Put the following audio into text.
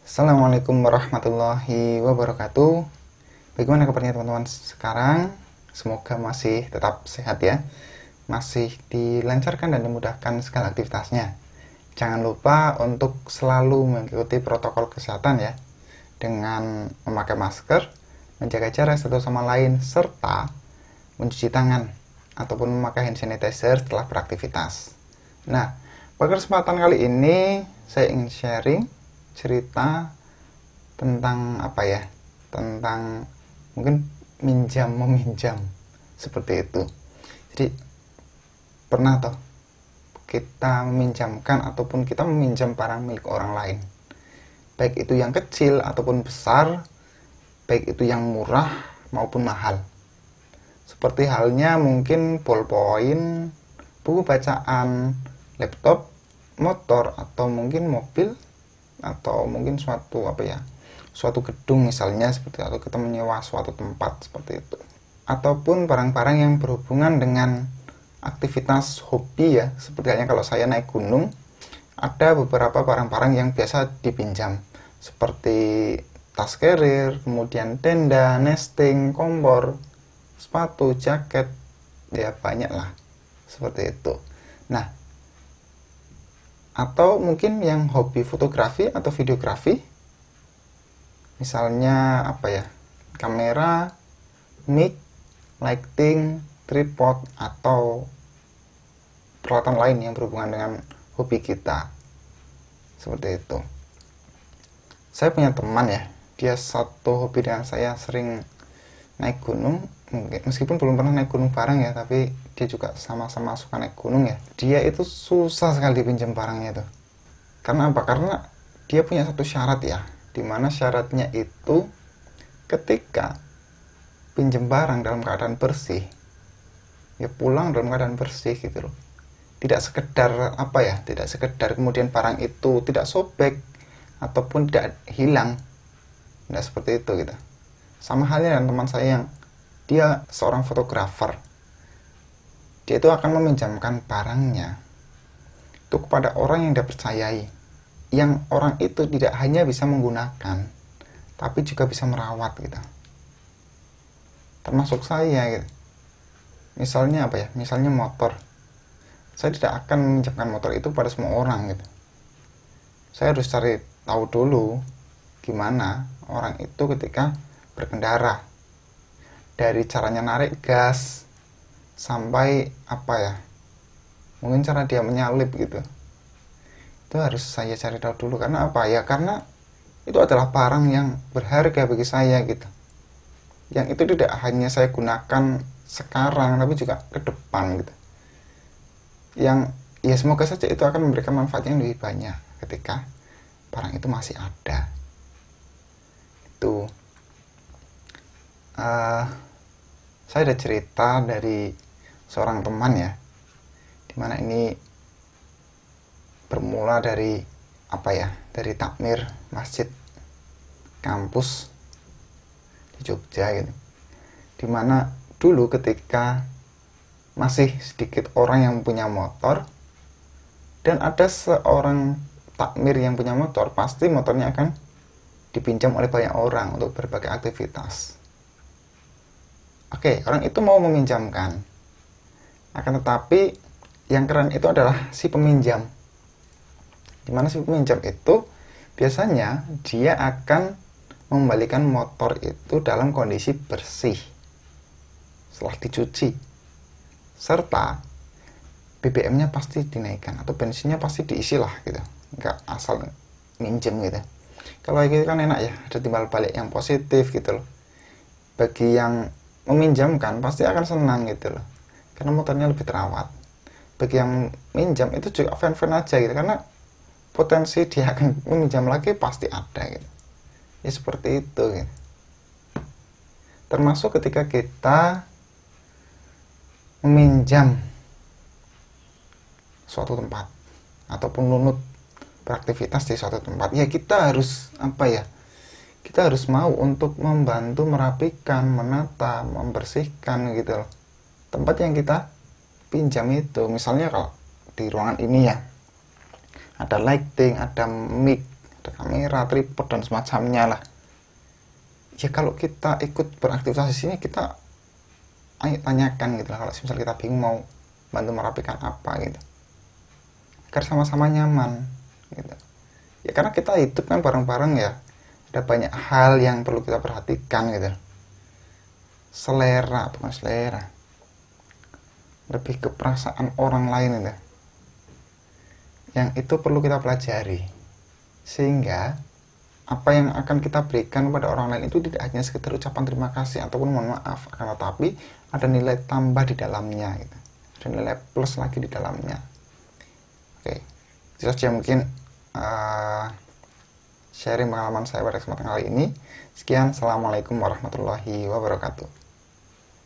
Assalamualaikum warahmatullahi wabarakatuh. Bagaimana kabarnya teman-teman sekarang? Semoga masih tetap sehat ya. Masih dilancarkan dan dimudahkan segala aktivitasnya. Jangan lupa untuk selalu mengikuti protokol kesehatan ya. Dengan memakai masker, menjaga jarak satu sama lain, serta mencuci tangan ataupun memakai hand sanitizer setelah beraktivitas. Nah, pada kesempatan kali ini saya ingin sharing cerita tentang apa ya, tentang mungkin minjam meminjam seperti itu. Jadi pernah toh kita meminjamkan ataupun kita meminjam barang milik orang lain, baik itu yang kecil ataupun besar, baik itu yang murah maupun mahal, seperti halnya mungkin ballpoint, buku bacaan, laptop, motor, atau mungkin mobil, atau mungkin suatu gedung misalnya, seperti atau kita menyewa suatu tempat seperti itu, ataupun barang-barang yang berhubungan dengan aktivitas hobi ya, seperti halnya kalau saya naik gunung, ada beberapa barang-barang yang biasa dipinjam seperti tas carrier, kemudian tenda, nesting, kompor, sepatu, jaket, ya banyak lah seperti itu. Nah, atau mungkin yang hobi fotografi atau videografi, misalnya kamera, mic, lighting, tripod, atau peralatan lain yang berhubungan dengan hobi kita, seperti itu. Saya punya teman ya, dia satu hobi dengan saya, sering naik gunung. Meskipun belum pernah naik gunung bareng ya, tapi dia juga sama-sama suka naik gunung ya. Dia itu susah sekali pinjam barangnya itu. Karena apa? Karena dia punya satu syarat ya, dimana syaratnya itu ketika pinjam barang dalam keadaan bersih, ya pulang dalam keadaan bersih gitu loh. Tidak sekedar kemudian barang itu tidak sobek ataupun tidak hilang. Tidak seperti itu gitu. Sama halnya dengan teman saya yang dia seorang fotografer. Dia itu akan meminjamkan barangnya itu kepada orang yang dia percayai, yang orang itu tidak hanya bisa menggunakan tapi juga bisa merawat gitu. Termasuk saya gitu. Misalnya motor. Saya tidak akan meminjamkan motor itu pada semua orang gitu. Saya harus cari tahu dulu gimana orang itu ketika berkendara, dari caranya narik gas sampai mungkin cara dia menyalip gitu. Itu harus saya cari tahu dulu. Karena karena itu adalah barang yang berharga bagi saya gitu, yang itu tidak hanya saya gunakan sekarang tapi juga ke depan gitu, yang ya semoga saja itu akan memberikan manfaat yang lebih banyak ketika barang itu masih ada. Itu saya ada cerita dari seorang teman ya, dimana ini bermula dari dari takmir masjid kampus di Jogja gitu, dimana dulu ketika masih sedikit orang yang punya motor dan ada seorang takmir yang punya motor, pasti motornya akan dipinjam oleh banyak orang untuk berbagai aktivitas. Oke, orang itu mau meminjamkan. Akan tetapi yang keren itu adalah si peminjam. Dimana si peminjam itu biasanya dia akan mengembalikan motor itu dalam kondisi bersih setelah dicuci. Serta BBM-nya pasti dinaikkan atau bensinnya pasti diisi lah gitu. Enggak asal minjem gitu. Kalau gitu kan enak ya, ada timbal balik yang positif gitu loh. Bagi yang meminjamkan pasti akan senang gitu loh, karena motornya lebih terawat. Bagi yang minjam itu juga fan-fan aja gitu, karena potensi dia akan meminjam lagi pasti ada gitu. Ya seperti itu gitu. Termasuk ketika kita meminjam suatu tempat ataupun nunut beraktivitas di suatu tempat, ya kita harus kita harus mau untuk membantu merapikan, menata, membersihkan gitu loh tempat yang kita pinjam itu. Misalnya kalau di ruangan ini ya, ada lighting, ada mic, ada kamera, tripod dan semacamnya lah. Ya kalau kita ikut beraktivitas di sini, kita ayo tanyakan gitu lah, kalau misalnya kita bingung mau bantu merapikan apa gitu, agar sama-sama nyaman gitu. Ya karena kita hidup kan bareng-bareng ya, ada banyak hal yang perlu kita perhatikan gitu. Selera, bukan selera, lebih ke perasaan orang lain itu, yang itu perlu kita pelajari, sehingga apa yang akan kita berikan kepada orang lain itu tidak hanya sekedar ucapan terima kasih ataupun mohon maaf, akan tetapi ada nilai tambah di dalamnya gitu. Ada nilai plus lagi di dalamnya. Oke, itu saja mungkin sharing pengalaman saya pada kesempatan kali ini. Sekian, assalamualaikum warahmatullahi wabarakatuh.